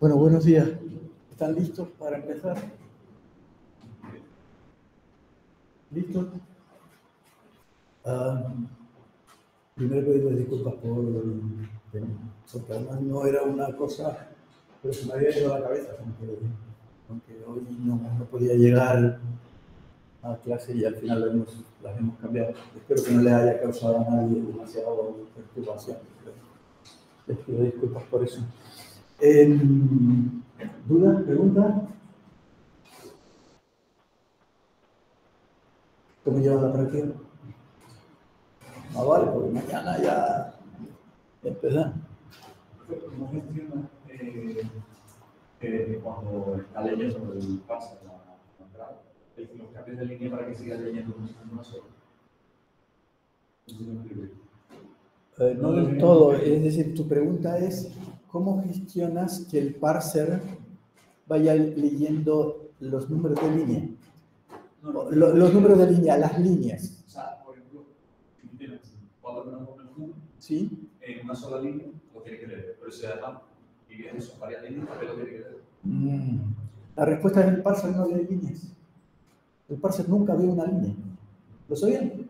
Bueno, buenos días. ¿Están listos para empezar? ¿Listos? Primero pedirle disculpas porque además no era una cosa, pero se me había ido a la cabeza, aunque hoy no podía llegar a clase y al final las hemos cambiado. Espero que no le haya causado a nadie demasiado perturbación. Les pido disculpas por eso. ¿Dudas? ¿Preguntas? ¿Cómo lleva la práctica? Vale, porque mañana ya empezamos. ¿Cómo gestiona cuando está leyendo el pase de la entrada, los cambios de línea para que siga leyendo una sola? No del todo, es decir, tu pregunta es ¿cómo gestionas que el parser vaya leyendo los números de línea? Los números de línea, las líneas. O sea, por ejemplo, si tú tienes 4 menos 1 menos 1, ¿sí? En una sola línea lo tiene que leer, pero si además divides son varias líneas, también lo tiene que leer. La respuesta es el parser no lee líneas. El parser nunca ve una línea. ¿Lo sabían?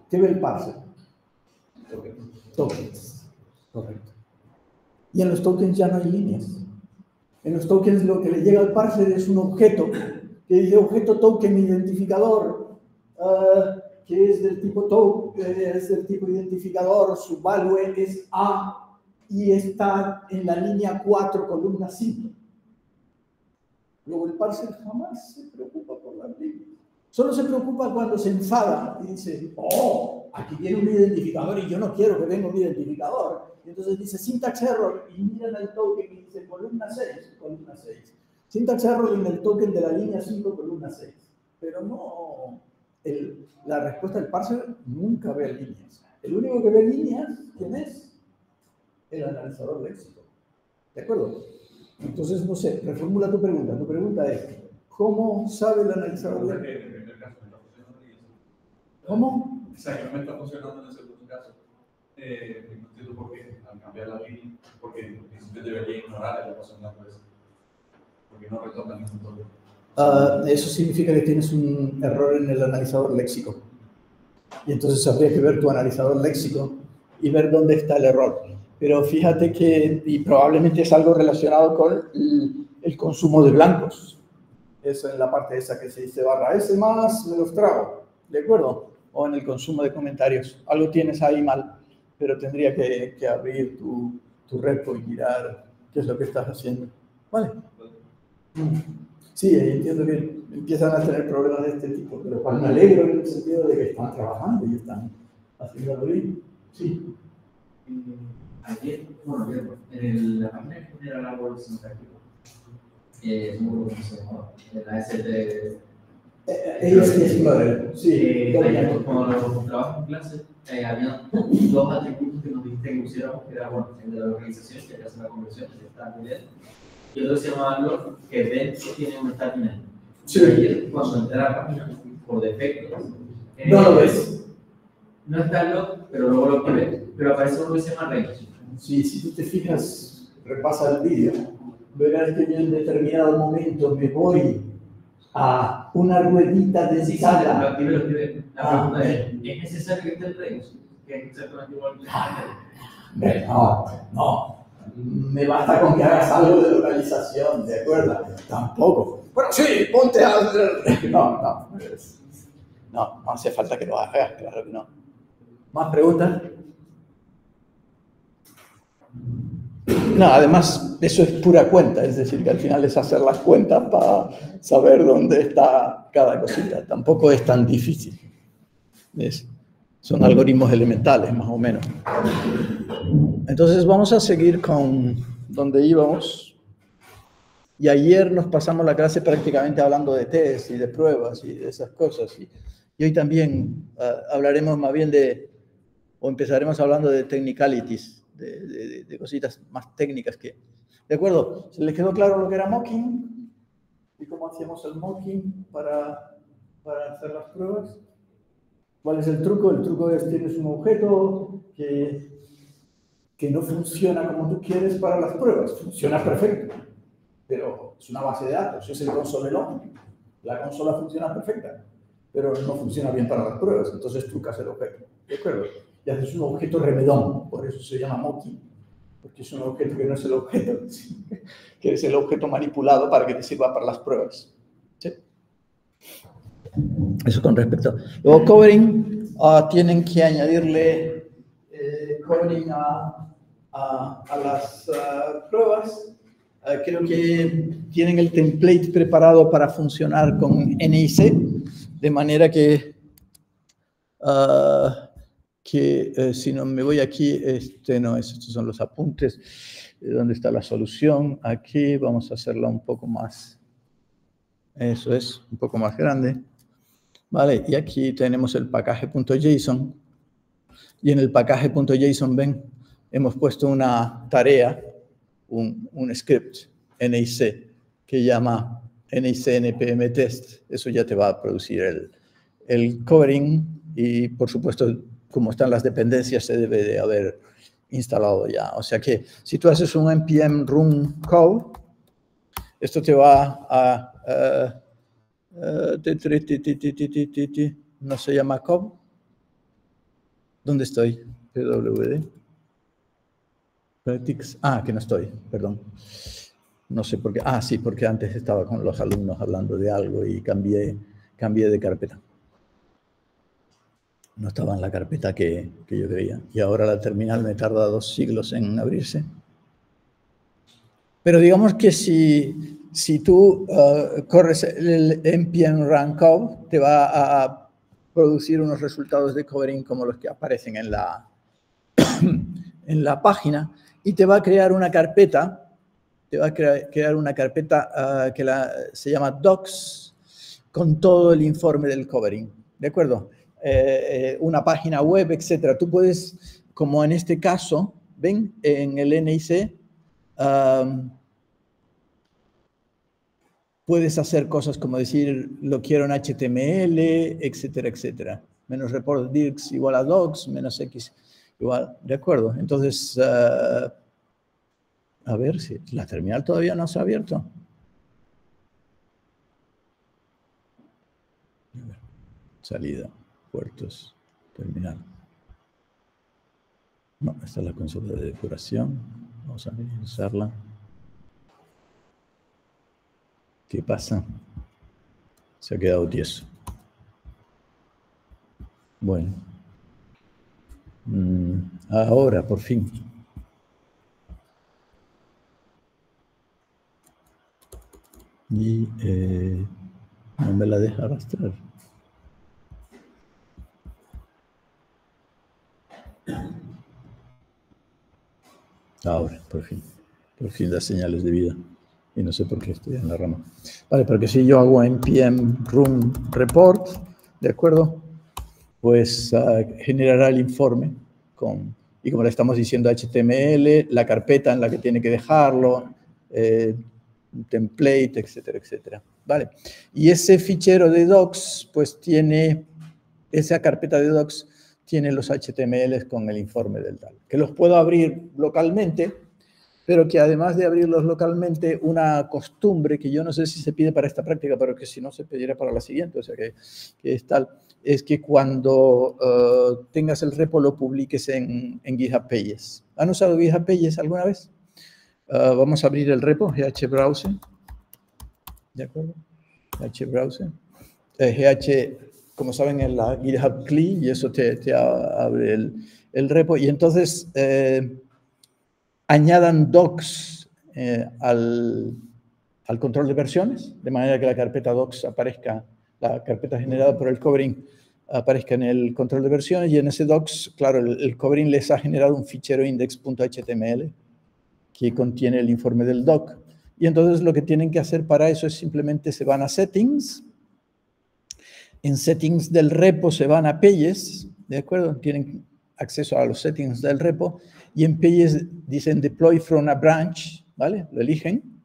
¿Qué ve el parser? Tokens. Correcto. Y en los tokens ya no hay líneas. En los tokens lo que le llega al parser es un objeto que dice objeto token identificador, que es del tipo token, es del tipo identificador, su value es A y está en la línea 4, columna 5. Luego el parser jamás se preocupa por las líneas. Solo se preocupa cuando se enfada y dice, oh, aquí tiene un identificador y yo no quiero que venga un identificador. Y entonces dice syntax error y miran el token y dice columna 6, columna 6. Syntax error en el token de la línea 5, columna 6. Pero no, la respuesta del parser nunca ve líneas. El único que ve líneas, ¿quién es? El analizador léxico. ¿De acuerdo? Entonces, no sé, reformula tu pregunta. Tu pregunta es, ¿cómo sabe el analizador léxico? ¿Cómo? O sea, que no me está funcionando en el segundo caso. No entiendo por qué, al cambiar la línea, porque en principio debería ignorar la pasión de la cabeza. Porque no retoma ningún toque. Eso significa que tienes un error en el analizador léxico. Y entonces habría que ver tu analizador léxico y ver dónde está el error. Pero fíjate que, y probablemente es algo relacionado con el consumo de blancos. Eso en la parte esa que se dice /s más me los trago, ¿de acuerdo? O en el consumo de comentarios. Algo tienes ahí mal, pero tendría que abrir tu repo y mirar qué es lo que estás haciendo. ¿Vale? Sí, entiendo que empiezan a tener problemas de este tipo, pero cual me alegro en el sentido de que están trabajando y están haciéndolo bien. Sí. Ayer, bueno, en la página que genera el árbol sintáctico, ¿cómo se llama? La ST. Explorer, sí. Ayer, cuando lo trabajo en clase, había 2 atributos que nos dijiste que pusiéramos, que era, bueno, el de la organización, que hace la conversión, que está muy bien, y otro se llama valor, que dentro tiene un statement. Sí. Ayer, cuando entré a la página, por defecto, no lo ves. No está el log, pero luego lo ves, pero aparece uno que se llama range. Sí, si tú te fijas, repasa el vídeo, verás que yo en determinado momento me voy a una ruedita de escala. Lo activé. La pregunta es necesario que esté el range? Que es exactamente igual que No. Me basta con que hagas algo de localización, ¿de acuerdo? Tampoco. Bueno, sí, ponte a hacer... No hace falta que lo hagas, claro que no. ¿Más preguntas? No, además, eso es pura cuenta, es decir, que al final es hacer las cuentas para saber dónde está cada cosita. Tampoco es tan difícil. Son algoritmos elementales, más o menos. Entonces, vamos a seguir con donde íbamos. Y ayer nos pasamos la clase prácticamente hablando de test y de pruebas y de esas cosas. Y hoy también hablaremos más bien o empezaremos hablando de technicalities, de cositas más técnicas que... ¿De acuerdo? ¿Se les quedó claro lo que era mocking? ¿Y cómo hacíamos el mocking para hacer las pruebas? ¿Cuál es el truco? El truco es, tienes un objeto que no funciona como tú quieres para las pruebas. Funciona perfecto, pero es una base de datos, es el consolelón. La consola funciona perfecta, pero no funciona bien para las pruebas. Entonces trucas el objeto. ¿De acuerdo? Y haces un objeto remedón, por eso se llama mocking, porque es un objeto que no es el objeto, que es el objeto manipulado para que te sirva para las pruebas. ¿Sí? Eso con respecto. Luego, covering, tienen que añadirle covering a las pruebas. Creo que tienen el template preparado para funcionar con NIC, de manera que si no me voy aquí, estos son los apuntes, ¿dónde está la solución? Aquí vamos a hacerla un poco más, eso es, un poco más grande. Vale, y aquí tenemos el package.json, y en el package.json, ven, hemos puesto una tarea, un script, NIC, que llama NIC npm test. Eso ya te va a producir el covering, y por supuesto, como están las dependencias, se debe de haber instalado ya. O sea que si tú haces un npm run code, esto te va a... no se llama code. ¿Dónde estoy? pwd. Practice. Que no estoy, perdón. No sé por qué. Sí, porque antes estaba con los alumnos hablando de algo y cambié de carpeta. No estaba en la carpeta que yo quería. Y ahora la terminal me tarda 2 siglos en abrirse. Pero digamos que si tú corres el npm run code, te va a producir unos resultados de covering como los que aparecen en la página, y te va a crear una carpeta, que se llama docs, con todo el informe del covering, ¿de acuerdo? Una página web, etcétera. Tú puedes, como en este caso, ven, en el NIC, puedes hacer cosas como decir, lo quiero en HTML, etcétera, etcétera. Menos report dirks igual a docs, menos x igual, ¿de acuerdo? Entonces, a ver si la terminal todavía no se ha abierto. Salida, puertos, terminal. No, esta es la consola de depuración. Vamos a usarla. ¿Qué pasa? Se ha quedado tieso. Bueno. Ahora, por fin. Y no me la deja arrastrar. Ahora, por fin da señales de vida. Y no sé por qué estoy en la rama. Vale, porque si yo hago npm run report, ¿de acuerdo? Pues generará el informe y como le estamos diciendo, HTML, la carpeta en la que tiene que dejarlo, template, etcétera, etcétera. Vale. Y ese fichero de docs, pues esa carpeta de docs tiene los HTMLs con el informe del tal. Que los puedo abrir localmente, pero que además de abrirlos localmente, una costumbre que yo no sé si se pide para esta práctica, pero que si no se pedirá para la siguiente, o sea que es tal, es que cuando tengas el repo lo publiques en GitHub Pages. ¿Han usado GitHub Pages alguna vez? Vamos a abrir el repo, GHBrowser. ¿De acuerdo? GHBrowser. GH, como saben, es la GitHub CLI, y eso te abre el repo. Y entonces... añadan docs al control de versiones, de manera que la carpeta docs aparezca, la carpeta generada por el covering aparezca en el control de versiones, y en ese docs, claro, el covering les ha generado un fichero index.html que contiene el informe del doc. Y entonces lo que tienen que hacer para eso es simplemente se van a settings, en settings del repo se van a pages, ¿de acuerdo? Tienen acceso a los settings del repo, y en pages dicen deploy from a branch, ¿vale? Lo eligen,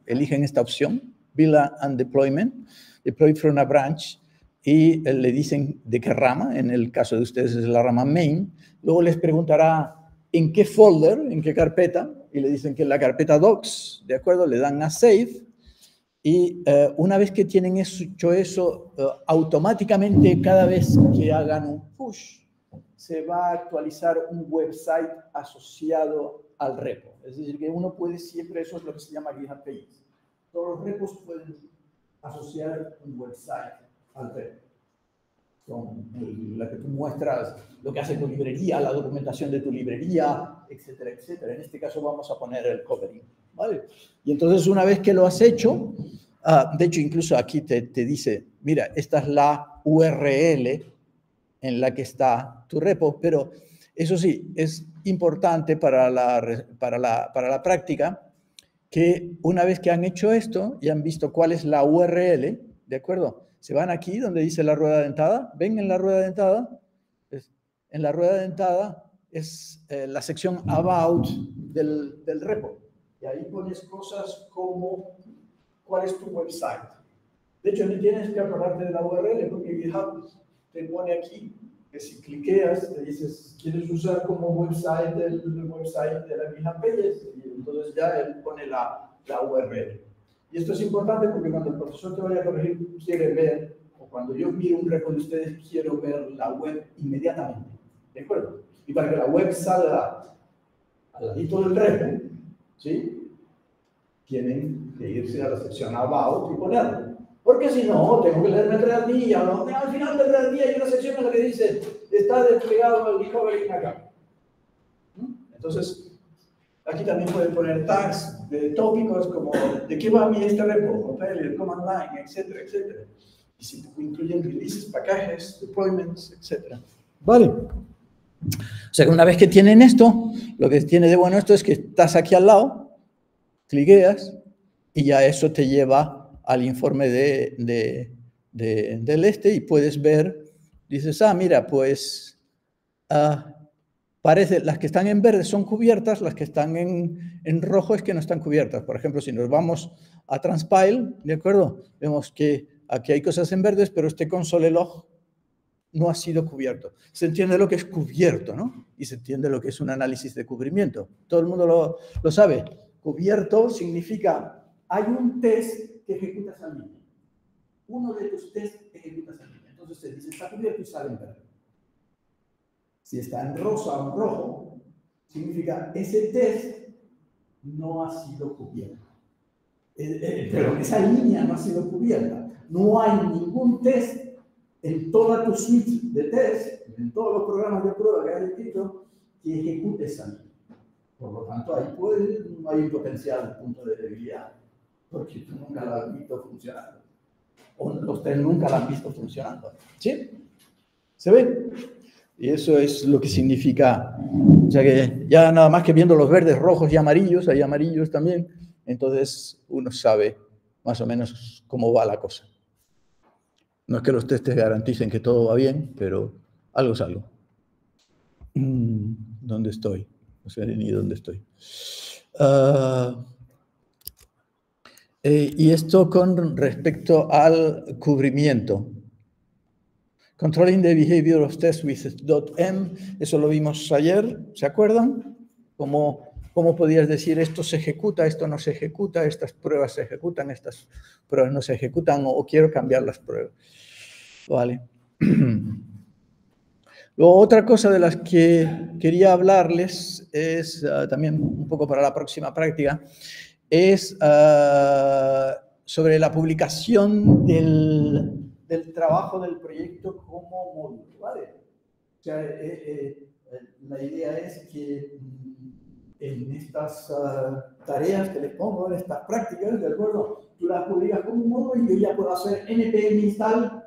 eligen esta opción, build and deployment, deploy from a branch, y le dicen de qué rama, en el caso de ustedes es la rama main. Luego les preguntará en qué folder, en qué carpeta, y le dicen que en la carpeta docs, ¿de acuerdo? Le dan a save, y una vez que tienen hecho eso, automáticamente cada vez que hagan un push, se va a actualizar un website asociado al repo. Es decir, que uno puede siempre, eso es lo que se llama GitHub Pages. Todos los repos pueden asociar un website al repo. Con la que tú muestras lo que hace tu librería, la documentación de tu librería, etcétera, etcétera. En este caso vamos a poner el covering, ¿vale? Y entonces una vez que lo has hecho, de hecho incluso aquí te dice, mira, esta es la URL en la que está tu repo, pero eso sí, es importante para la práctica que una vez que han hecho esto y han visto cuál es la URL, ¿de acuerdo? Se van aquí donde dice la rueda dentada, ven en la rueda dentada, en la rueda dentada es la sección About del repo, y ahí pones cosas como cuál es tu website. De hecho, ni tienes que acordarte de la URL, porque GitHub te pone aquí que si cliqueas, te dices, ¿quieres usar como website el website de la GitHub Pages? Y entonces ya él pone la URL. Y esto es importante porque cuando el profesor te vaya a corregir, quiere ver, o cuando yo miro un repo de ustedes, quiero ver la web inmediatamente. ¿De acuerdo? Y para que la web salga al ladito del repo, ¿sí? Tienen que irse a la sección About y ponerlo. Porque si no, tengo que leerme el Real Día, ¿no? Al final del Real Día hay una sección en la que dice, está desplegado el covering acá. Entonces, aquí también pueden poner tags de tópicos como de qué va a mí este repo, el command line, etcétera, etcétera. Y si incluyen releases, paquetes, deployments, etcétera. Vale. O sea que una vez que tienen esto, lo que tiene de bueno esto es que estás aquí al lado, cliqueas y ya eso te lleva al informe del y puedes ver, dices, mira, pues parece, las que están en verde son cubiertas, las que están en rojo es que no están cubiertas. Por ejemplo, si nos vamos a Transpile, ¿de acuerdo? Vemos que aquí hay cosas en verdes, pero este console log no ha sido cubierto. Se entiende lo que es cubierto, ¿no? Y se entiende lo que es un análisis de cubrimiento. Todo el mundo lo sabe. Cubierto significa, hay un test que ejecutas al línea. Uno de tus tests ejecutas al línea. Entonces se dice, está cubierto y sale en verde. Si está en rosa o en rojo, significa, ese test no ha sido cubierto. Pero esa línea no ha sido cubierta. No hay ningún test en toda tu suite de test, en todos los programas de prueba que hayas escrito, que ejecute esa línea. Por lo tanto, ahí hay un potencial punto de debilidad, porque tú nunca la has visto funcionando. O los test nunca la han visto funcionando. ¿Sí? ¿Se ve? Y eso es lo que significa. O sea que ya nada más que viendo los verdes, rojos y amarillos, hay amarillos también, entonces uno sabe más o menos cómo va la cosa. No es que los testes garanticen que todo va bien, pero algo es algo. ¿Dónde estoy? No sé ni dónde estoy. Y esto con respecto al cubrimiento. Controlling the behavior of tests with .m, eso lo vimos ayer, ¿se acuerdan? ¿Cómo podías decir esto se ejecuta, esto no se ejecuta, estas pruebas se ejecutan, estas pruebas no se ejecutan, o quiero cambiar las pruebas? Vale. Luego, otra cosa de las que quería hablarles es, también un poco para la próxima práctica, es sobre la publicación del trabajo del proyecto como módulo, ¿vale? O sea, la idea es que en estas tareas que les pongo, en estas prácticas, ¿de acuerdo? Tú las publicas como un módulo y yo ya puedo hacer npm install,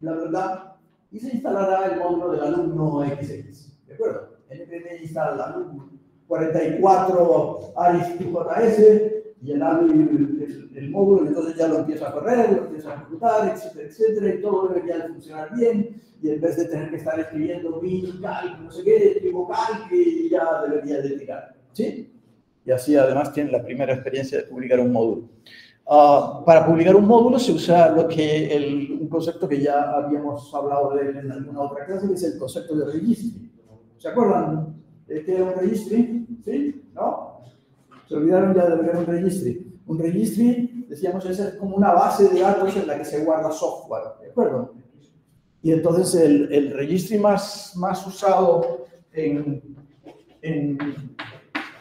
bla, bla, bla, y se instalará el módulo del alumno XX, ¿de acuerdo? npm install alumno 44 aris2js y el módulo, entonces ya lo empieza a correr, lo empieza a ejecutar, etcétera, etcétera, y todo debería de funcionar bien, y en vez de tener que estar escribiendo min, calc, no sé qué, escribo calc y ya debería de tirar, ¿sí? Y así además tienen la primera experiencia de publicar un módulo. Para publicar un módulo se usa un concepto que ya habíamos hablado de él en alguna otra clase, que es el concepto de registry. ¿Se acuerdan de qué era un registry? ¿Sí? ¿No? Se olvidaron ya de lo que era un registry. Un registry, decíamos, es como una base de datos en la que se guarda software, ¿de acuerdo? Y entonces el registry más usado en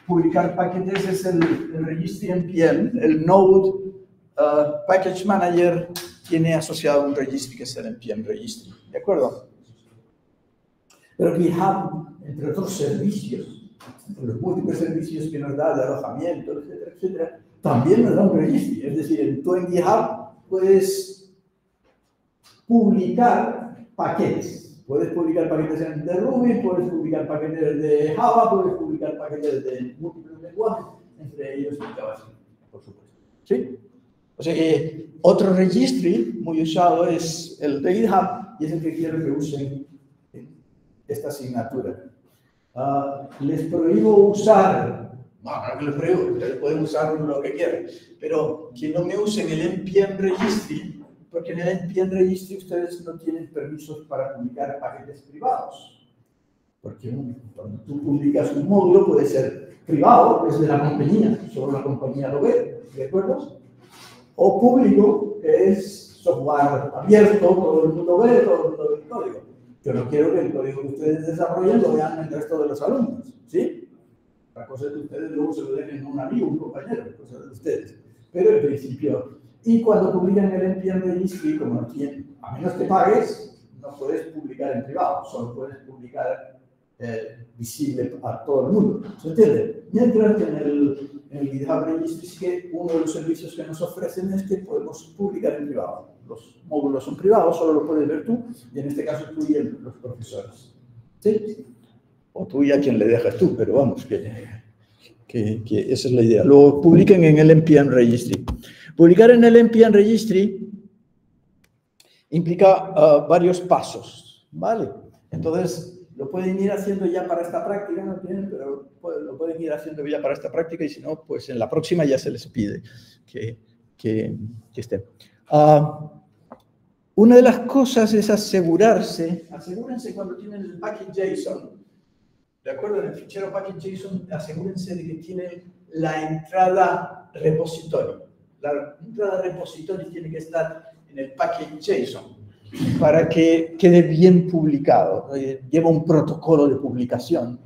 publicar paquetes es el registry npm. El Node Package Manager tiene asociado un registry que es el npm registry, ¿de acuerdo? Pero GitHub, entre otros servicios, entre los múltiples servicios que nos da de alojamiento, etcétera, etcétera, también nos da un registry. Es decir, tú en GitHub puedes publicar paquetes. Puedes publicar paquetes de Ruby, puedes publicar paquetes de Java, puedes publicar paquetes de múltiples lenguajes, entre ellos JavaScript, por supuesto. ¿Sí? O sea que otro registry muy usado es el de GitHub y es el que quiero que usen esta asignatura. Les prohíbo usar, no que les prohíbo, ustedes pueden usar lo que quieran, pero que no me usen el npm registry, porque en el npm registry ustedes no tienen permisos para publicar paquetes privados. Porque cuando tú publicas un módulo puede ser privado, es de la compañía, solo la compañía lo ve, ¿de acuerdo? O público, que es software abierto, todo el mundo ve, todo el mundo ve el código. Yo no quiero que el código que ustedes desarrollen lo vean el resto de los alumnos, ¿sí? La cosa es que ustedes luego se lo dejen a un amigo, un compañero, cosa de ustedes. Pero en principio, y cuando publican el npm registry, como no tienen, a menos que pagues, no puedes publicar en privado, solo puedes publicar visible a todo el mundo, ¿se entiende? Mientras que en el GitHub Registry sí que uno de los servicios que nos ofrecen es que podemos publicar en privado. Los módulos son privados, solo lo puedes ver tú, y en este caso tú y los profesores. ¿Sí? O tú y a quien le dejas tú, pero vamos, que esa es la idea. Luego publiquen en el npm registry. Publicar en el npm registry implica varios pasos, ¿vale? Entonces, lo pueden ir haciendo ya para esta práctica, no tienen, pero lo pueden ir haciendo ya para esta práctica y si no, pues en la próxima ya se les pide que estén. Una de las cosas es asegúrense cuando tienen el package JSON, ¿de acuerdo? En el fichero package JSON, asegúrense de que tiene la entrada repositorio. La entrada repositorio tiene que estar en el package JSON para que quede bien publicado. Lleva un protocolo de publicación.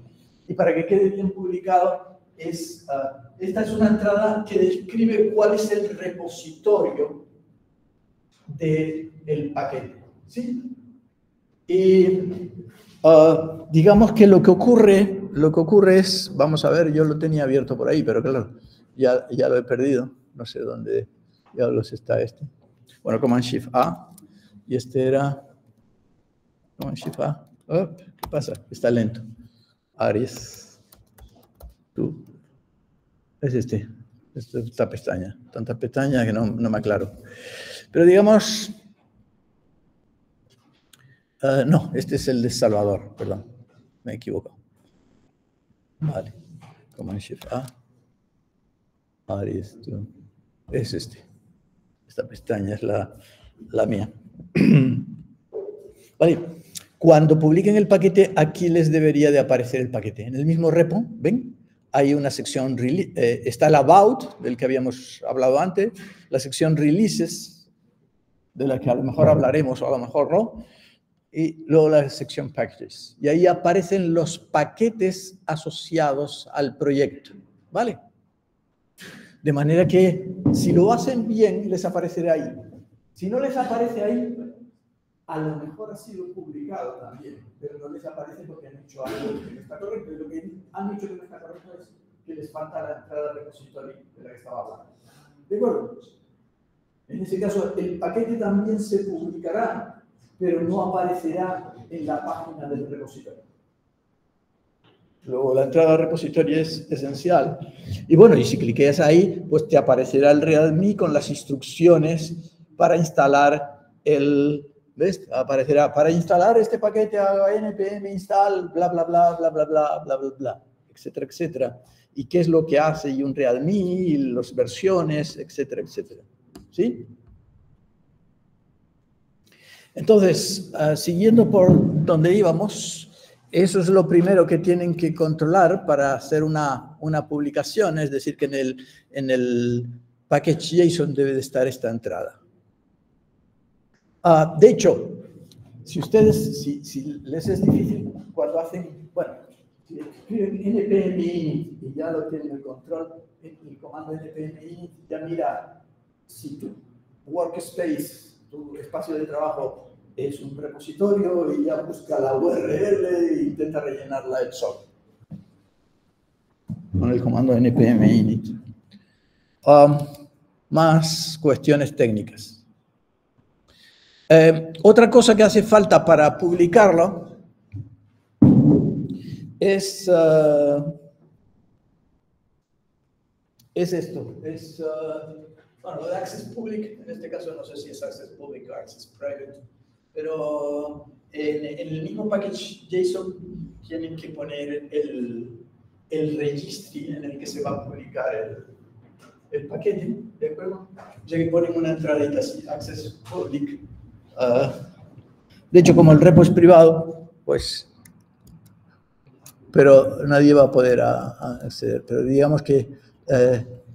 Y para que quede bien publicado, esta es una entrada que describe cuál es el repositorio del paquete. ¿Sí? Y digamos que lo que ocurre es, vamos a ver, yo lo tenía abierto por ahí, pero claro, ya lo he perdido. No sé dónde diablos está este. Bueno, Command Shift A. Y este era, Command Shift A. Oh, ¿qué pasa? Está lento. Aries. Tú. Es esta pestaña. Tanta pestaña que no me aclaro. Pero digamos, no, este es el de Salvador, perdón. Me he equivocado. Vale. Command Shift A. Aries. Tú. Es este. Esta pestaña es la mía. Vale, cuando publiquen el paquete, aquí les debería de aparecer el paquete. En el mismo repo, ¿ven? Hay una sección, está el About, del que habíamos hablado antes, la sección Releases, de la que a lo mejor hablaremos o a lo mejor no, y luego la sección Packages. Y ahí aparecen los paquetes asociados al proyecto, ¿vale? De manera que si lo hacen bien, les aparecerá ahí. Si no les aparece ahí, a lo mejor ha sido publicado también, pero no les aparece porque han hecho algo que no está correcto. Y lo que han hecho que no está correcto es les falta la entrada repository de la que estaba hablando. ¿De acuerdo? En ese caso, el paquete también se publicará, pero no aparecerá en la página del repositorio. Luego, la entrada al repositorio es esencial. Y bueno, y si cliqueas ahí, pues te aparecerá el README con las instrucciones para instalar el... ¿Ves? Aparecerá, para instalar este paquete haga npm install, bla, bla, bla, bla, bla, bla, bla, bla, bla, etcétera, etcétera. Y qué es lo que hace y un README, y las versiones, etcétera, etcétera. ¿Sí? Entonces, siguiendo por donde íbamos, eso es lo primero que tienen que controlar para hacer una publicación, es decir, que en el package JSON debe de estar esta entrada. De hecho, si les es difícil cuando hacen, bueno, si escriben npm init y ya lo tienen el control, el comando npm init ya mira si tu workspace, tu espacio de trabajo es un repositorio y ya busca la URL e intenta rellenarla él solo con el comando npm init. Más cuestiones técnicas. Otra cosa que hace falta para publicarlo es esto. Bueno, lo de Access Public, en este caso no sé si es Access Public o Access Private, pero en el mismo package JSON tienen que poner el registry en el que se va a publicar el paquete, ¿de acuerdo? Ya que ponen una entradita así, Access Public. De hecho, como el repo es privado, pues, pero nadie va a poder acceder. Pero digamos que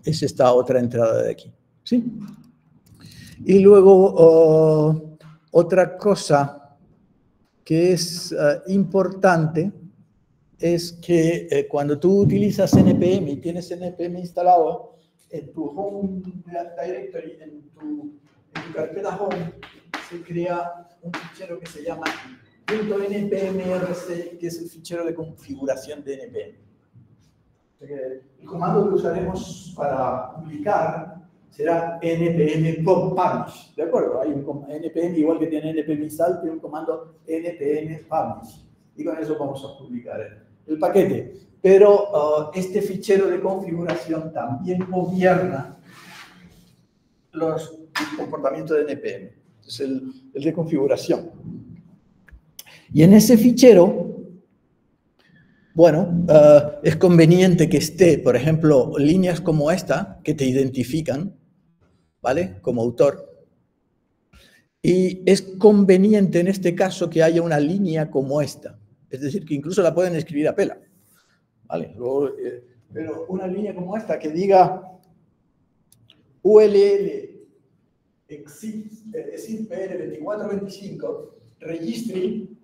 es esta otra entrada de aquí, ¿sí? Y luego, otra cosa que es importante es que cuando tú utilizas NPM y tienes NPM instalado en tu home directory, en tu carpeta home, se crea un fichero que se llama .npmrc, que es el fichero de configuración de NPM. El comando que usaremos para publicar será npm publish, ¿de acuerdo? Hay un npm, igual que tiene npm install, tiene un comando npm publish, y con eso vamos a publicar el paquete. Pero este fichero de configuración también gobierna el comportamiento de npm. Es el de configuración. Y en ese fichero, bueno, es conveniente que esté, por ejemplo, líneas como esta, que te identifican, ¿vale? Como autor. Y es conveniente en este caso que haya una línea como esta. Es decir, que incluso la pueden escribir a pela, ¿vale? Luego, pero una línea como esta que diga ULL exit PR2425 registry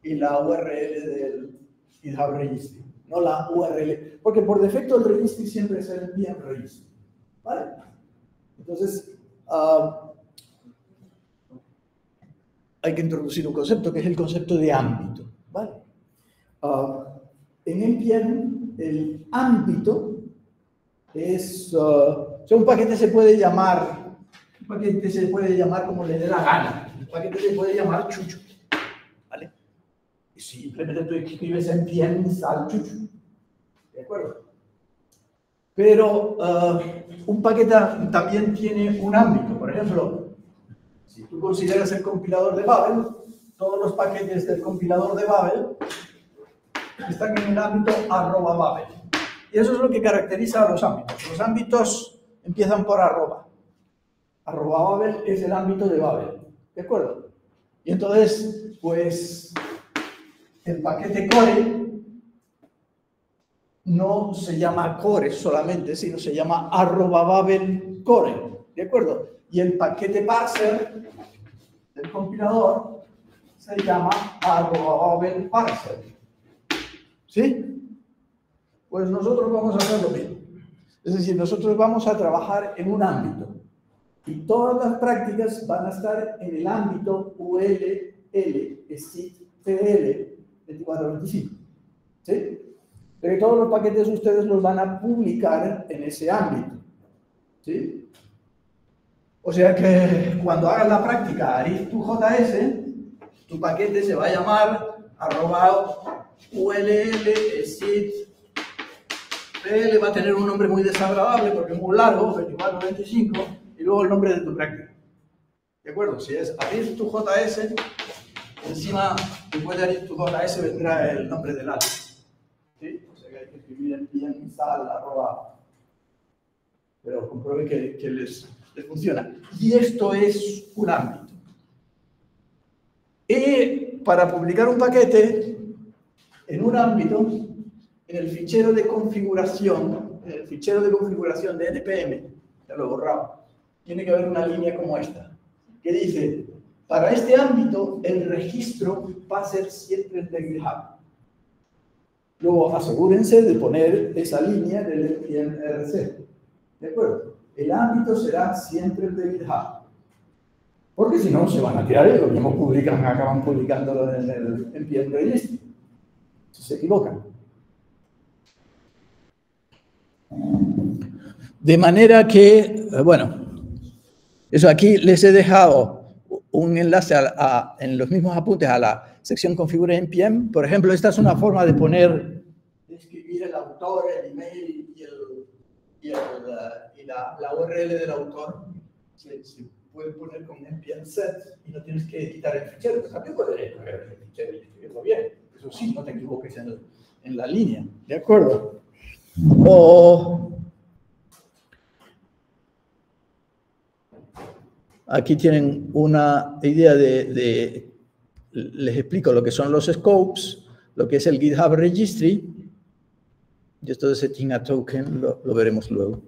y la URL del GitHub registry, no la URL, porque por defecto el registry siempre es el npm registry, ¿vale? Entonces, hay que introducir un concepto que es el concepto de ámbito, ¿vale? En npm el ámbito es, un paquete se puede llamar como le dé la gana. El paquete se puede llamar chucho, ¿vale? Y simplemente tú escribes npm install chucho, ¿de acuerdo? Pero un paquete también tiene un ámbito. Por ejemplo, si tú consideras el compilador de Babel, todos los paquetes del compilador de Babel están en el ámbito @Babel. Y eso es lo que caracteriza a los ámbitos. Los ámbitos empiezan por arroba. @Babel es el ámbito de Babel, ¿de acuerdo? Y entonces, pues, el paquete core no se llama core solamente, sino se llama @Babel core, ¿de acuerdo? Y el paquete parser del compilador se llama @Babel parser, ¿sí? Pues nosotros vamos a hacer lo mismo. Es decir, nosotros vamos a trabajar en un ámbito. Y todas las prácticas van a estar en el ámbito ULL, SIT, TL 2425. ¿Sí? Pero todos los paquetes ustedes los van a publicar en ese ámbito. ¿Sí? O sea que cuando hagas la práctica arith2js, tu paquete se va a llamar @ull_exit_pl, va a tener un nombre muy desagradable porque es muy largo, 2425, y luego el nombre de tu práctica. ¿De acuerdo? Si es arith2js, encima después de arith2js vendrá el nombre del área. ¿Sí? O sea que hay que escribir en install, pero compruebe que les funciona. Y esto es un ámbito. Y para publicar un paquete en un ámbito, en el fichero de configuración, de NPM, ya lo he borrado, tiene que haber una línea como esta, que dice, para este ámbito, el registro va a ser siempre el de GitHub. Luego, asegúrense de poner esa línea del npm-rc. ¿De acuerdo? El ámbito será siempre el de GitHub. Porque si no, se van a tirar y lo mismo acaban publicándolo en el npm registry. Si se equivocan. De manera que, bueno, eso aquí les he dejado un enlace en los mismos apuntes a la sección configura npm. Por ejemplo, esta es una forma de escribir el autor, el email y la URL del autor. Se puede poner con npm set y no tienes que editar el fichero. También puedes poner el fichero y escribirlo bien. Eso sí, no te equivoques en la línea. ¿De acuerdo? O aquí tienen una idea les explico lo que son los scopes, lo que es el GitHub Registry, y esto de setting a token lo veremos luego.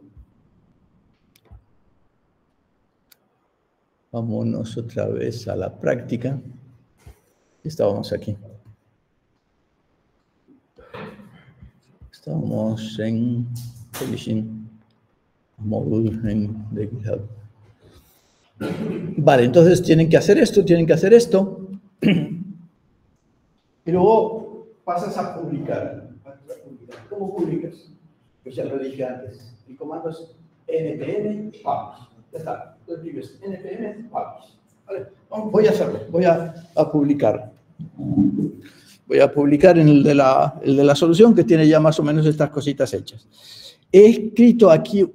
Vámonos otra vez a la práctica. Estábamos aquí. Estamos en Publishing Module de GitHub. Vale, entonces tienen que hacer esto. Y luego pasas a publicar. ¿Cómo publicas? Pues ya lo dije antes. El comando es npm publish. Ya está. Tú escribes npm publish. Vale. Voy a hacerlo. Voy a publicar. Voy a publicar en el de la solución, que tiene ya más o menos estas cositas hechas. He escrito aquí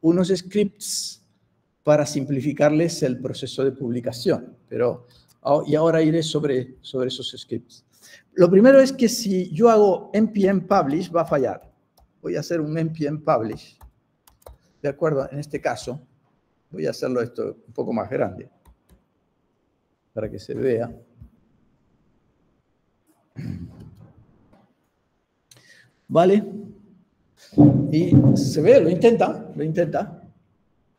unos scripts para simplificarles el proceso de publicación, y ahora iré sobre esos scripts. Lo primero es que si yo hago npm publish, va a fallar. Voy a hacer un npm publish. De acuerdo, en este caso, voy a hacerlo esto un poco más grande, para que se vea. ¿Vale? Y se ve, lo intenta,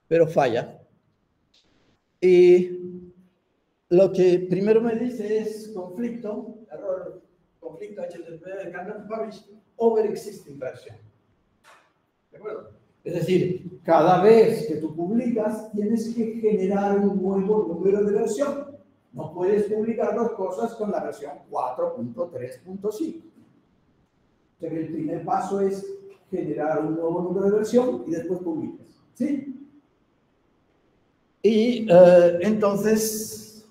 pero falla. Y lo que primero me dice es conflicto, error, conflicto HTTP cannot publish over existing version. ¿De acuerdo? Es decir, cada vez que tú publicas, tienes que generar un nuevo número de versión. No puedes publicar las cosas con la versión 4.3.5. O sea que el primer paso es generar un nuevo número de versión y después publicas. ¿Sí? Y entonces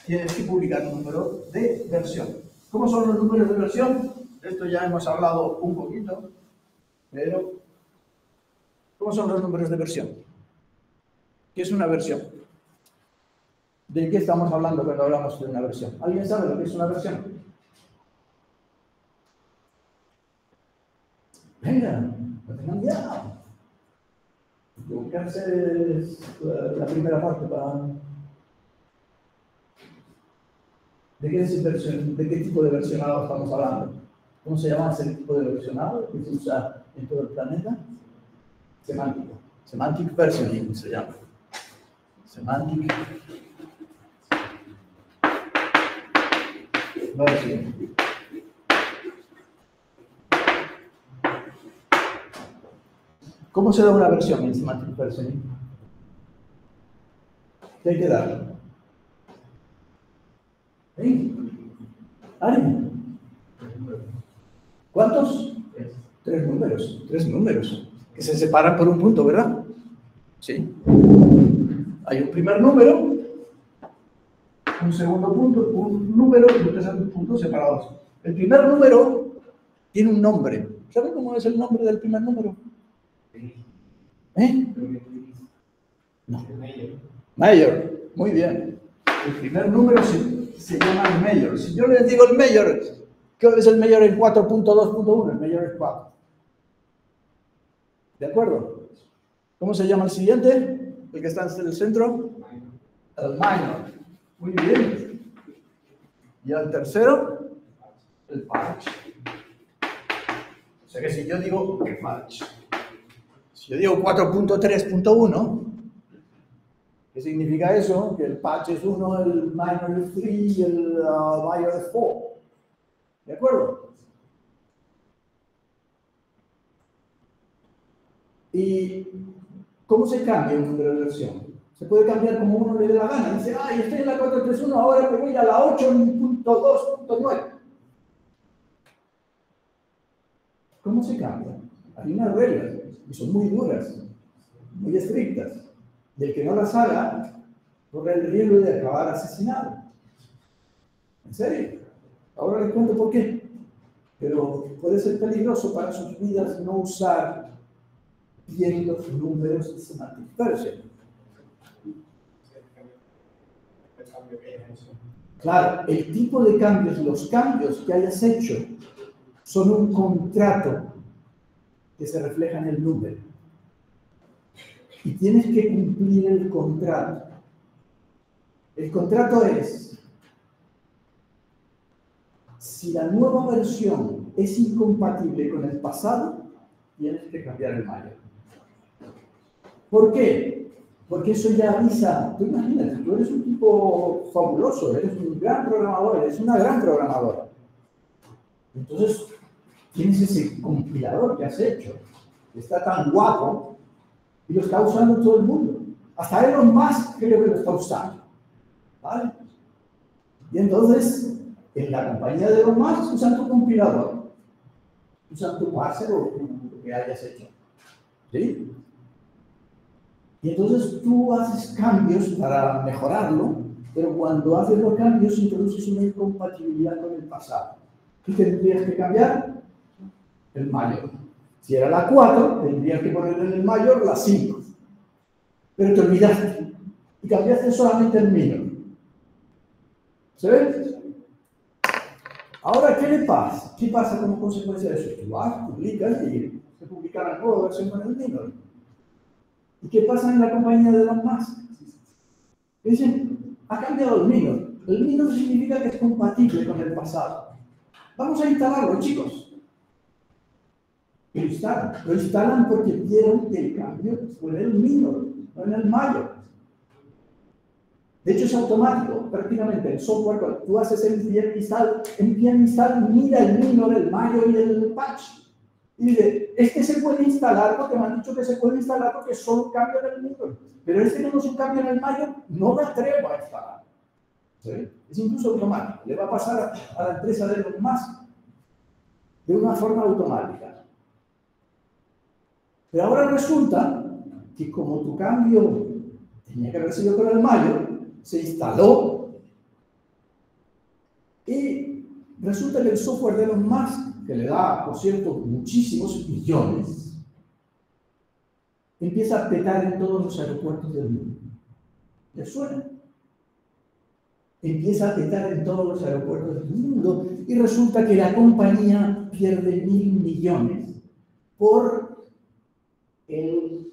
tienes que publicar un número de versión. ¿Cómo son los números de versión? De esto ya hemos hablado un poquito, pero ¿cómo son los números de versión? ¿Qué es una versión? ¿De qué estamos hablando cuando hablamos de una versión? ¿Alguien sabe lo que es una versión? Venga, no tengan miedo. Buscarse la primera parte para... ¿De qué tipo de versionado estamos hablando? ¿Cómo se llama ese tipo de versionado que se usa en todo el planeta? Semántico. Semantic versioning se llama. Semantic versioning. ¿Cómo se da una versión en semantic versioning? ¿Qué hay que dar? ¿Sí? ¿Alguien? ¿Cuántos? Tres números, que se separan por un punto, ¿verdad? Sí. Hay un primer número, un segundo punto, un número y un tercer punto separados. El primer número tiene un nombre. ¿Saben cómo es el nombre del primer número? ¿Eh? No. Mayor. Muy bien. El primer número se llama el mayor. Si yo les digo el mayor, ¿qué es el mayor en 4.2.1? El mayor es 4. ¿De acuerdo? ¿Cómo se llama el siguiente? El que está en el centro. El minor. Muy bien. Y el tercero, el patch. O sea que si yo digo patch, si yo digo 4.3.1, ¿qué significa eso? Que el patch es 1, el minor es 3 y el mayor es 4. ¿De acuerdo? ¿Y cómo se cambia un número de versión? Se puede cambiar como uno le dé la gana. Dice, ay, estoy en la 4.3.1, ahora me voy a la 8.2.9. ¿Cómo se cambia? Hay unas reglas, y son muy duras, muy estrictas. Y el que no las haga, corre el riesgo de acabar asesinado. ¿En serio? Ahora les cuento por qué. Pero puede ser peligroso para sus vidas no usar bien los números de semantic version. Claro, el tipo de cambios, los cambios que hayas hecho, son un contrato que se refleja en el número. Y tienes que cumplir el contrato. El contrato es, si la nueva versión es incompatible con el pasado, tienes que cambiar el mayor. ¿Por qué? Porque eso ya avisa. Tú imagínate, tú eres un tipo fabuloso, eres un gran programador, eres una gran programadora. Entonces, tienes ese compilador que has hecho, que está tan guapo, y lo está usando todo el mundo. Hasta Elon Musk creo que lo está usando. ¿Vale? Y entonces, en la compañía de Elon Musk usan tu compilador, usan tu parser o lo que hayas hecho. ¿Sí? Y entonces tú haces cambios para mejorarlo, pero cuando haces los cambios introduces una incompatibilidad con el pasado. ¿Qué tendrías que cambiar? El mayor. Si era la 4, tendrías que poner en el mayor la 5. Pero te olvidaste y cambiaste solamente el minor. ¿Se ve? Ahora, ¿qué le pasa? ¿Qué pasa como consecuencia de eso? Tú vas, publicas y se publica la nueva versión con el minor. ¿Y qué pasa en la compañía de Elon Musk? Dicen, ha cambiado el minor. El minor significa que es compatible con el pasado. Vamos a instalarlo, chicos. Lo instalan porque vieron que el cambio fue en el minor, no en el mayor. De hecho, es automático, prácticamente. El software, cuando tú haces el npm install, mira el minor, el mayor y el patch. Y dice, este se puede instalar porque me han dicho que se puede instalar porque es solo un cambio en el minor. Pero este no es un cambio en el mayor, no me atrevo a instalar. ¿Sí? Es incluso automático. Le va a pasar a la empresa de Elon Musk de una forma automática. Pero ahora resulta que como tu cambio tenía que haber sido con el mayor, se instaló y resulta que el software de Elon Musk, que le da, por cierto, muchísimos millones, empieza a petar en todos los aeropuertos del mundo. ¿Les suena? Empieza a petar en todos los aeropuertos del mundo y resulta que la compañía pierde 1.000 millones por el,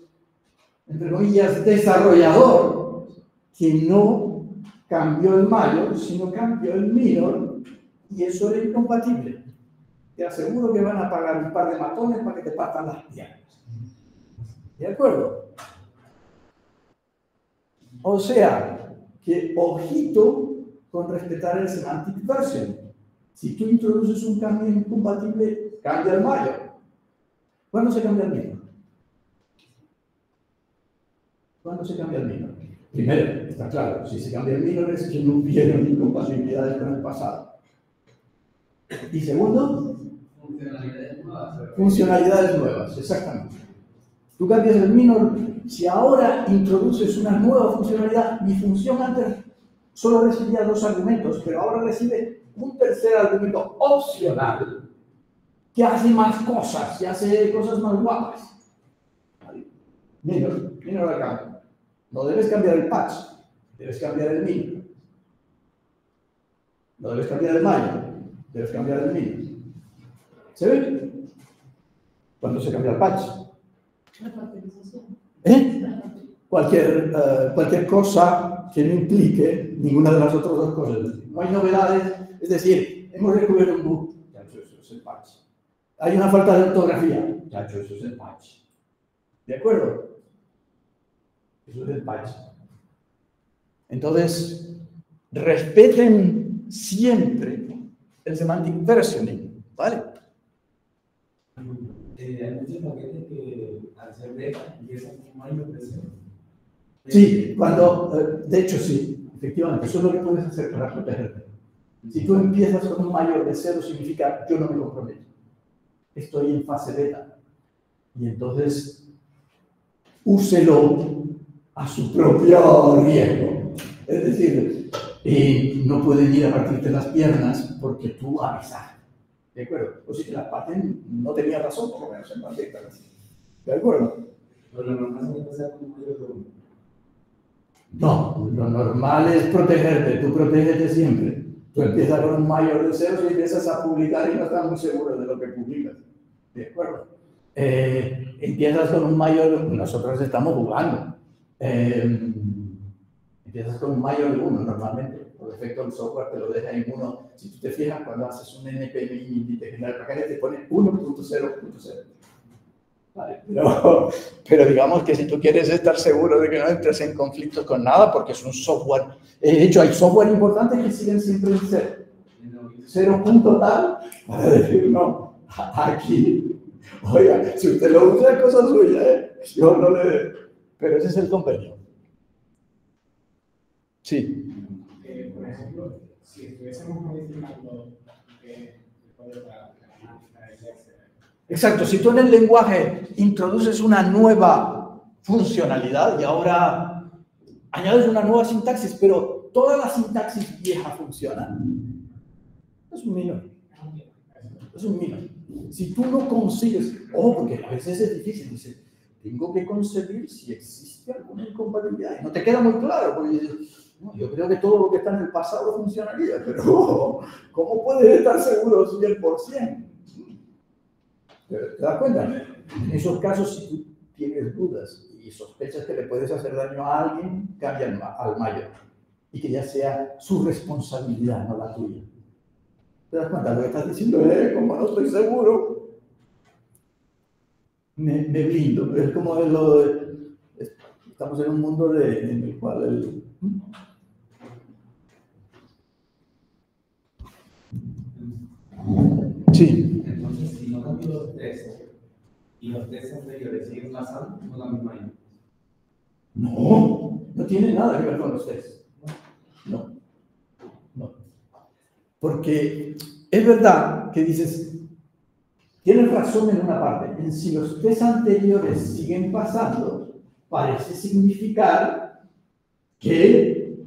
entre comillas, desarrollador que no cambió el mayor, sino cambió el minor, y eso era incompatible. Te aseguro que van a pagar un par de matones para que te partan las piernas. ¿De acuerdo? O sea, que ojito con respetar el semantic version. Si tú introduces un cambio incompatible, cambia el mayor. ¿Cuándo se cambia el minor? ¿Cuándo se cambia el minor? Primero, está claro, si se cambia el minor es que no hubieron incompatibilidades con el pasado. Y segundo, Funcionalidades nuevas. Funcionalidades nuevas, exactamente. Tú cambias el minor, si ahora introduces una nueva funcionalidad, mi función antes solo recibía 2 argumentos, pero ahora recibe un tercer argumento opcional que hace más cosas, que hace cosas más guapas. ¿Vale? Minor acá. No debes cambiar el patch, debes cambiar el minor. No debes cambiar el minor, debes cambiar el minor. ¿Se ve? ¿Cuándo se cambia el patch? La factorización. Cualquier cosa que no implique ninguna de las otras 2 cosas. No hay novedades, es decir, hemos descubierto un bug, ya hecho, eso es el patch. Hay una falta de ortografía, ya hecho, eso es el patch. ¿De acuerdo? Eso es el patch. Entonces, respeten siempre el semantic versioning, ¿vale? Hay muchos paquetes que al ser beta empiezan con mayor presión. Sí, cuando, de hecho sí, efectivamente, eso es lo que puedes hacer para protegerte. Si tú empiezas con un mayor de 0, significa yo no me comprometo. Estoy en fase beta. Y entonces, úselo a su propio riesgo. Es decir, no pueden ir a partirte las piernas porque tú avisas. ¿De acuerdo? O si te las parten, no tenía razón, por lo menos en parte. ¿De acuerdo? Pero lo normal es empezar con un mayor de 1. No, lo normal es protegerte. Tú protégete siempre. Tú empiezas con un mayor de 0 y empiezas a publicar y no estás muy seguro de lo que publicas. ¿De acuerdo? Empiezas con un mayor, nosotros estamos jugando. Empiezas con un mayor de 1 normalmente. Por defecto el software te lo deja en 1. Si tú te fijas, cuando haces un npm y te genera el paquete, te pone 1.0.0. Vale, pero digamos que si tú quieres estar seguro de que no entres en conflictos con nada, porque es un software. De hecho, hay software importantes que siguen siempre en 0. 0 punto tal, para decir no. Aquí, oiga, si usted lo usa es cosa suya, yo no le... Pero ese es el compendio. Sí. Por ejemplo, si estuviésemos modificando el código para la gramática del Excel. Exacto, si tú en el lenguaje introduces una nueva funcionalidad y ahora añades una nueva sintaxis, pero toda la sintaxis vieja funciona, es un minor. Es un minor. Si tú no consigues, porque a veces es difícil, dices, tengo que concebir si existe alguna incompatibilidad. Y no te queda muy claro, porque dices, no, yo creo que todo lo que está en el pasado funcionaría, pero ¿cómo puedes estar seguro 100%? ¿Te das cuenta? En esos casos, si tú tienes dudas y sospechas que le puedes hacer daño a alguien, cambia al mayor. Y que ya sea su responsabilidad, no la tuya. ¿Te das cuenta? Lo que estás diciendo es, como no estoy seguro, me blindo. Es como estamos en un mundo en el cual Sí. Entonces, si no cambio los 3 y los 3 anteriores siguen pasando, no la misma I. No tiene nada que ver con los test. No. Porque es verdad que dices, tienes razón en una parte, en si los test anteriores siguen pasando, parece significar que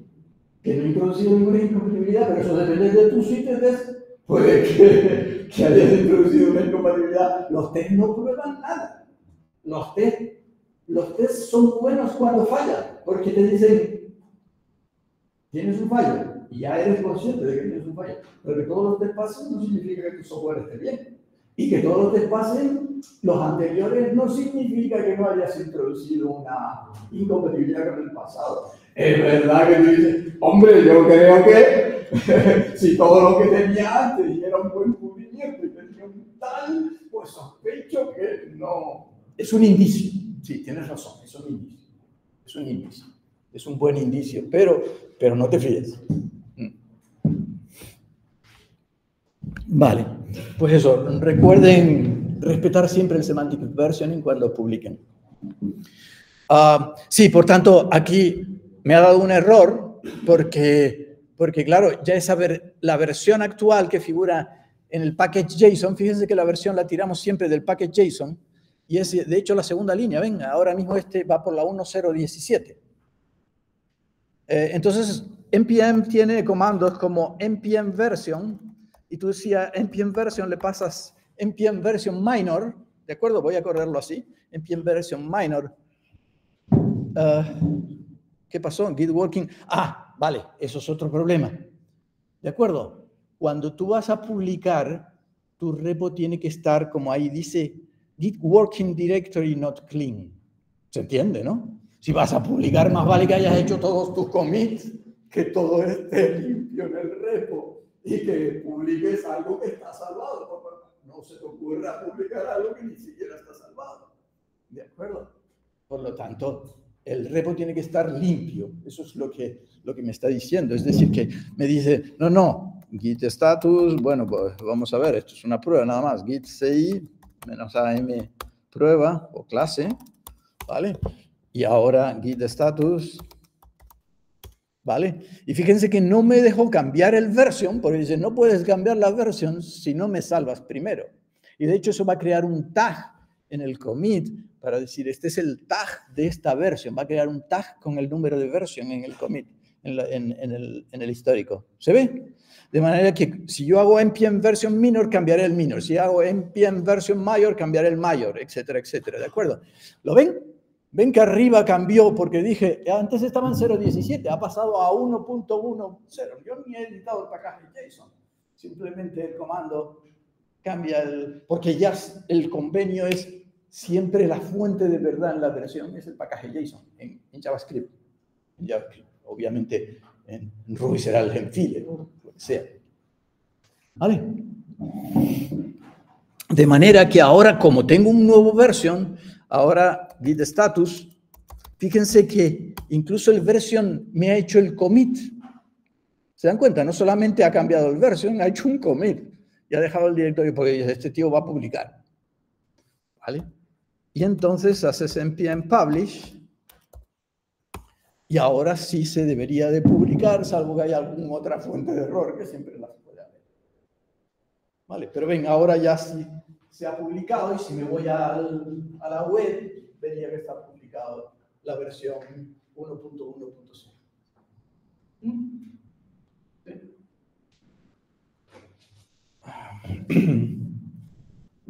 no he introducido ninguna incompatibilidad, pero eso depende de tus test. Puede que hayas introducido una incompatibilidad. Los test no prueban nada. Los test son buenos cuando fallan, porque te dicen, tienes un fallo, y ya eres consciente de que tienes un fallo. Pero que todos los test pasen no significa que tu software esté bien. Y que todos los test pasen, los anteriores, no significa que no hayas introducido una incompatibilidad con el pasado. Es verdad que tú dices, hombre, yo creo que si todo lo que tenía antes era un buen cubrimiento y tenía un tal, pues sospecho que no. Es un indicio. Sí, tienes razón, es un indicio. Es un indicio. Es un buen indicio, pero no te fíes. Vale, pues eso, recuerden respetar siempre el semantic versioning cuando publiquen. Sí, por tanto, aquí me ha dado un error porque claro, ya la versión actual que figura en el package JSON, fíjense que la versión la tiramos siempre del package JSON, y es de hecho la segunda línea, ven, ahora mismo este va por la 1017. Entonces, npm tiene comandos como npm version, y tú decías npm version, le pasas npm version minor, ¿de acuerdo? Voy a correrlo así, npm version minor. ¿Qué pasó? Git working. Ah, vale, eso es otro problema. ¿De acuerdo? Cuando tú vas a publicar, tu repo tiene que estar, como ahí dice, Git working directory not clean. ¿Se entiende, no? Si vas a publicar, más vale que hayas hecho todos tus commits, que todo esté limpio en el repo y que publiques algo que está salvado. No se te ocurra publicar algo que ni siquiera está salvado. ¿De acuerdo? Por lo tanto, el repo tiene que estar limpio. Eso es lo que me está diciendo. Es decir, que me dice, no, git status, bueno, pues vamos a ver, esto es una prueba nada más. Git CI -am prueba o clase, ¿vale? Y ahora git status, ¿vale? Y fíjense que no me dejó cambiar el version, porque dice, no puedes cambiar la version si no me salvas primero. Y de hecho eso va a crear un tag en el commit para decir, este es el tag de esta versión. Va a crear un tag con el número de version en el commit, en el histórico. ¿Se ve? De manera que si yo hago npm version minor, cambiaré el minor. Si hago npm version mayor, cambiaré el mayor, etcétera, etcétera. ¿De acuerdo? ¿Lo ven? Ven que arriba cambió porque dije, antes estaba en 0.17, ha pasado a 1.10. Yo ni he editado el package JSON. Simplemente el comando cambia porque ya el convenio es siempre la fuente de verdad en la versión, es el package JSON en JavaScript. En JavaScript. Obviamente en Ruby será el genfile o lo que sea. ¿Vale? De manera que ahora, como tengo un nuevo version, ahora git status, fíjense que incluso el version me ha hecho el commit. ¿Se dan cuenta? No solamente ha cambiado el version, ha hecho un commit. Y ha dejado el directorio porque dice, este tío va a publicar. ¿Vale? Y entonces haces npm publish. Y ahora sí se debería de publicar, salvo que haya alguna otra fuente de error que siempre las puede haber. ¿Vale? Pero ven, ahora ya sí se ha publicado y si me voy a la web, vería que está publicado la versión 1.1.0.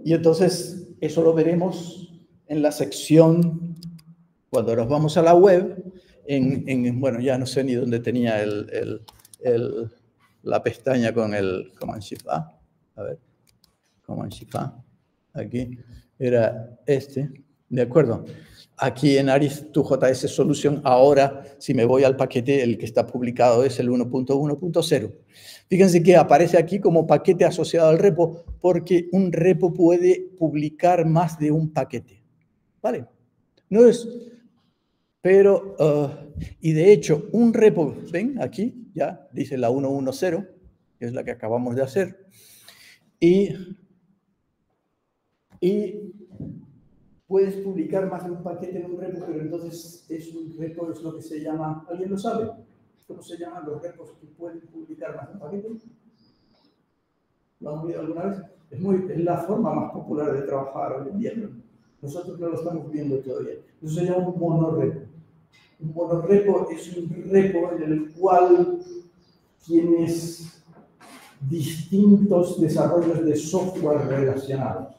Y entonces eso lo veremos en la sección, cuando nos vamos a la web, bueno, ya no sé ni dónde tenía la pestaña con el Command Shift A. A ver, Command Shift A. Aquí era este, ¿de acuerdo? Aquí en Aris2JS Solution, ahora si me voy al paquete, el que está publicado es el 1.1.0. Fíjense que aparece aquí como paquete asociado al repo, porque un repo puede publicar más de un paquete. ¿Vale? No es... Pero, y de hecho, un repo, ven, aquí ya dice la 1.1.0, que es la que acabamos de hacer, y puedes publicar más de un paquete en un repo, pero entonces es un repo, es lo que se llama, ¿alguien lo sabe? ¿Cómo se llaman los repos que pueden publicar más de un paquete? ¿Lo han oído alguna vez? Es la forma más popular de trabajar hoy en día. Nosotros no lo estamos viendo todavía. Eso se llama un monorepo. Un monorepo es un repo en el cual tienes distintos desarrollos de software relacionados.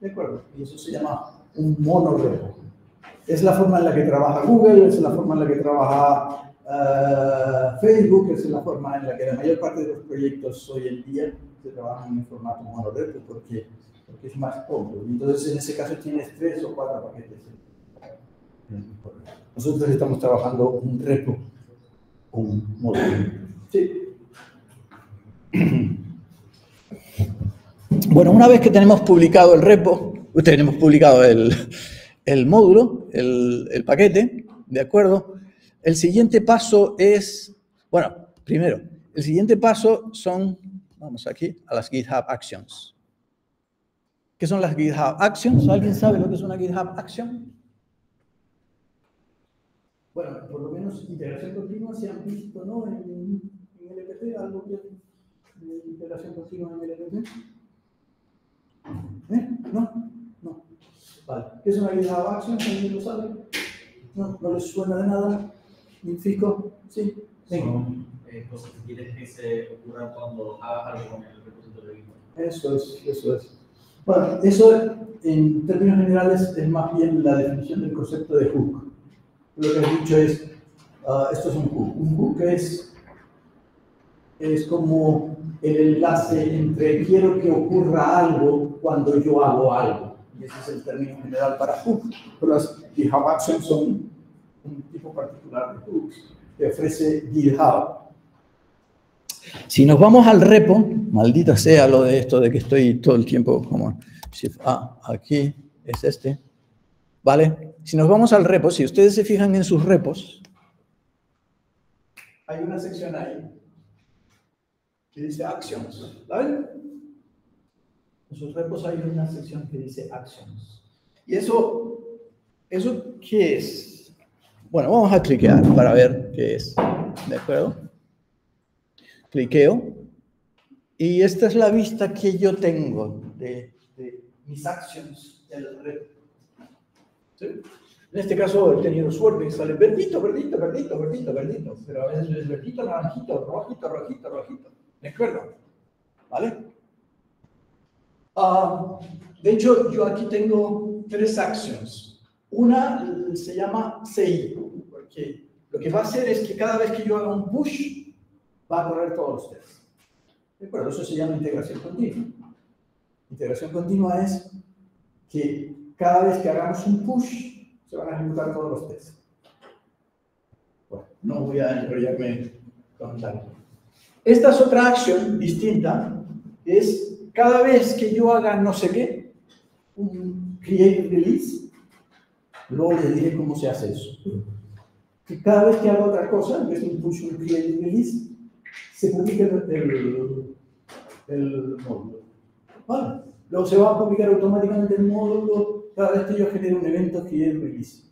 ¿De acuerdo? Y eso se llama un monorepo. Es la forma en la que trabaja Google, es la forma en la que trabaja Facebook, es la forma en la que la mayor parte de los proyectos hoy en día se trabajan en formato monorepo porque es más cómodo. Entonces, en ese caso tienes 3 o 4 paquetes. Nosotros estamos trabajando un repo, un módulo. Sí. Bueno, una vez que tenemos publicado el repo, tenemos publicado el módulo, el paquete, ¿de acuerdo? El siguiente paso es, bueno, primero, el siguiente paso son, vamos aquí, a las GitHub Actions. ¿Qué son las GitHub Actions? ¿Alguien sabe lo que es una GitHub Action? Bueno, por lo menos integración continua se han visto, ¿no? En LPT, algo que Integración continua en LLVM. ¿No? No. Vale. ¿Qué es una GitHub Action? ¿Alguien lo sabe? ¿No les suena de nada? ¿Fico? ¿Sí? Son cosas que quieres que se ocurran cuando hagas algo con el repositorio de GitHub. Eso es. Bueno, eso en términos generales es más bien la definición del concepto de hook. Lo que he dicho es, esto es un hook. Un hook es como el enlace entre quiero que ocurra algo cuando yo hago algo. Y ese es el término general para hook. Pero las GitHub Actions son un tipo particular de hooks que ofrece GitHub. Si nos vamos al repo, maldita sea lo de esto de que estoy todo el tiempo como Shift A, aquí es este, ¿vale? Si nos vamos al repo, si ustedes se fijan en sus repos, hay una sección ahí que dice Actions, ¿vale? En sus repos hay una sección que dice Actions. ¿Y eso qué es? Bueno, vamos a cliquear para ver qué es, ¿de acuerdo? Cliqueo y esta es la vista que yo tengo de mis actions del repo. ¿Sí? En este caso he tenido suerte que sale verdito, pero a veces es verdito, naranjito, rojito. ¿De acuerdo? ¿Vale? De hecho, yo aquí tengo 3 actions. Una se llama CI, porque lo que va a hacer es que cada vez que yo haga un push, va a correr todos los tests. ¿De acuerdo? Eso se llama integración continua. Integración continua es que cada vez que hagamos un push, se van a ejecutar todos los tests. Bueno, no voy a enrollarme con tal. Esta es otra acción distinta, es cada vez que yo haga no sé qué, un create release, luego les diré cómo se hace eso. Que cada vez que haga otra cosa, en vez de un push, un create release, se publica el módulo. ¿Vale? Luego se va a publicar automáticamente el módulo cada vez que yo genere un evento create release.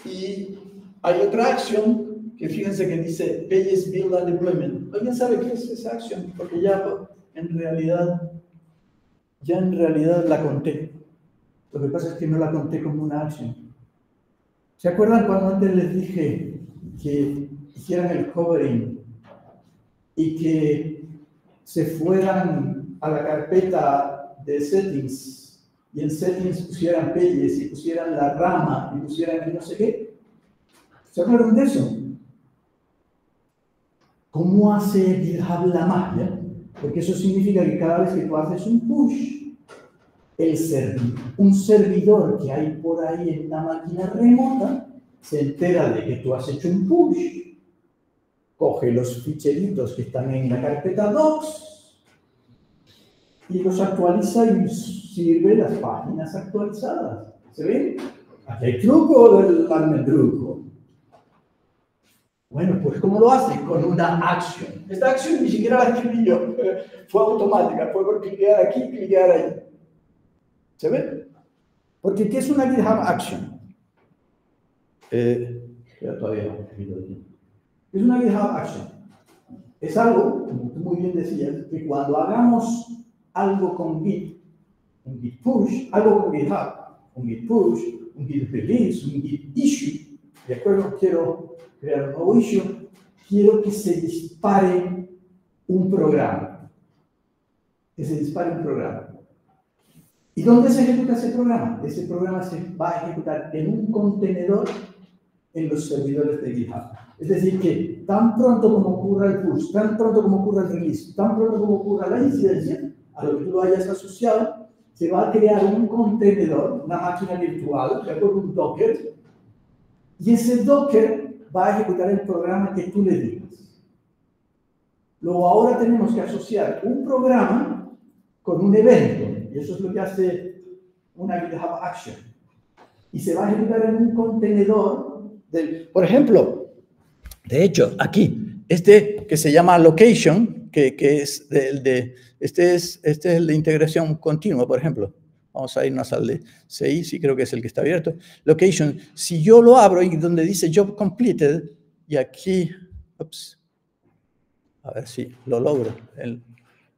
Y hay otra acción que fíjense que dice Pages Build and Deployment. ¿Alguien sabe qué es esa acción? Porque ya en realidad la conté. Lo que pasa es que no la conté como una acción. ¿Se acuerdan cuando antes les dije que hicieran el covering y que se fueran a la carpeta de settings y en settings pusieran pages y pusieran la rama y pusieran no sé qué? ¿Se acuerdan de eso? ¿Cómo hace GitHub la magia? Porque eso significa que cada vez que tú haces un push, un servidor que hay por ahí en una máquina remota se entera de que tú has hecho un push, coge los ficheritos que están en la carpeta docs y los actualiza y sirve las páginas actualizadas. ¿Se ven? Aquí hay truco del truco. Bueno, pues ¿cómo lo hace? Con una acción. Esta acción ni siquiera la escribí yo, fue automática, fue por cliquear aquí y cliquear ahí. ¿Se ve? Porque ¿qué es una GitHub Action? Todavía no. Es una GitHub Action. Es algo, como tú muy bien decías, que cuando hagamos algo con Git, un Git push, algo con GitHub, un Git push, un Git release, un Git issue, ¿de acuerdo? Quiero crear un nuevo issue, quiero que se dispare un programa. Que se dispare un programa. ¿Y dónde se ejecuta ese programa? Ese programa se va a ejecutar en un contenedor en los servidores de GitHub. Es decir, que tan pronto como ocurra el push, tan pronto como ocurra el release, tan pronto como ocurra la incidencia, a lo que tú lo hayas asociado, se va a crear un contenedor, una máquina virtual, de acuerdo a un Docker, y ese Docker va a ejecutar el programa que tú le digas. Luego ahora tenemos que asociar un programa con un evento, y eso es lo que hace una GitHub Action. Y se va a ejecutar en un contenedor por ejemplo, de hecho, aquí, este que se llama Location, que es este es el de integración continua, por ejemplo. Vamos a irnos al de CI, sí creo que es el que está abierto. Location, si yo lo abro y donde dice Job Completed, y aquí Ups. A ver si lo logro en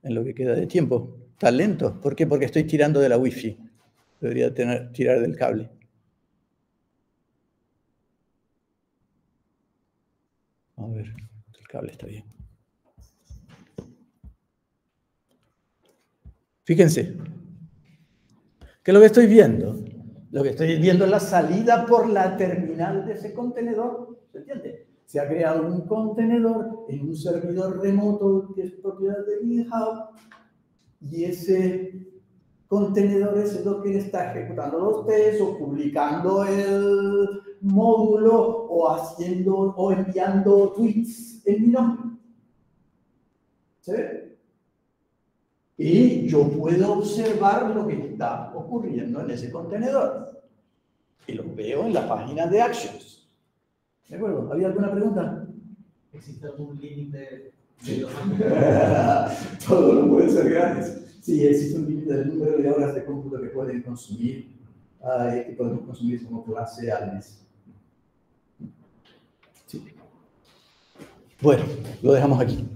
lo que queda de tiempo. Está lento. ¿Por qué? Porque estoy tirando de la Wi-Fi. Debería tirar del cable. A ver, el cable está bien. Fíjense, ¿qué es lo que estoy viendo? Lo que estoy viendo es la salida por la terminal de ese contenedor. ¿Se entiende? Se ha creado un contenedor en un servidor remoto que es propiedad de GitHub y ese contenedor es lo que está ejecutando los tests o publicando el módulo o enviando tweets en mi nombre. ¿Se ve? Y yo puedo observar lo que está ocurriendo en ese contenedor. Y lo veo en la página de Actions. ¿De acuerdo? ¿Había alguna pregunta? ¿Existe algún límite de los Todo no puede ser gratis. Sí, existe un límite del número de horas de cómputo que pueden consumir, que podemos consumir como clase al mes. Sí. Bueno, lo dejamos aquí.